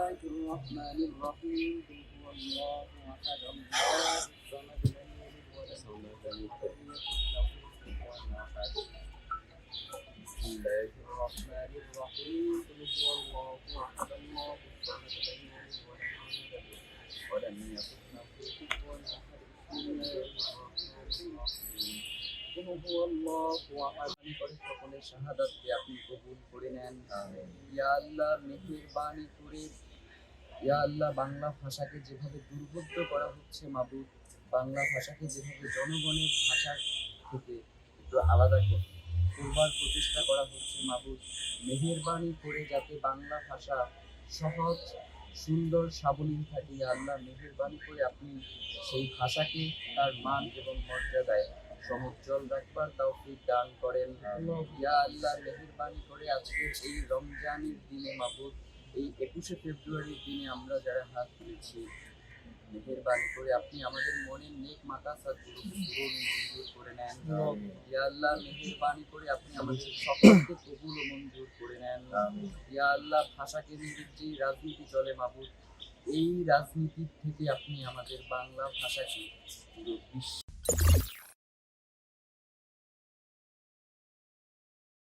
الرحمن الرحيم قل هو الله أحد الله الصمد لم يلد ولم يولد ولم يكن له كفوا أحد بسم الله الرحمن الرحيم قل هو الله أحد الله الصمد لم يلد ولم يولد ولم يكن له كفوا أحد بسم الله الرحمن الرحيم قل هو الله أحد করে সকলের শাহাদাতকে আপনি কবুল করে নেন। ইয়া আল্লাহ মেহেরবানি করে ইয়া আল্লাহ বাংলা ভাষাকে যেভাবে দুর্বোধ্য করা হচ্ছে মাবুদ, বাংলা ভাষাকে যেভাবে জনগণের ভাষা থেকে একটু আলাদা করবার প্রচেষ্টা করা হচ্ছে মাবুদ, মেহেরবানি করে যাতে বাংলা ভাষা সহজ সুন্দর সাবলীল থাকে। ইয়া আল্লাহ মেহেরবানি করে আপনি সেই ভাষাকে তার মান এবং মর্যাদায় সমুজ্জ্বল রাখবার তৌফিক দান করেন। ইয়া আল্লাহ মেহেরবানি করে আজকের এই রমজানের দিনে মাবুদ, এই 21শে ফেব্রুয়ারির দিনে আমরা যারা হাত তুলেছি, মেহেরবানি করে আপনি আমাদের মনের নেক মাকাসাদগুলোকে পূরণ মঞ্জুর করে নেন। ইয়া আল্লাহ মেহেরবানি করে আপনি আমাদের সকলকে কবুল ও মঞ্জুর করে নেন। ইয়া আল্লাহ ভাষা কেন্দ্রিক যে রাজনীতি চলে মাবুদ, এই রাজনীতির থেকে আপনি আমাদের বাংলা ভাষাকে পুরো বিশ্ব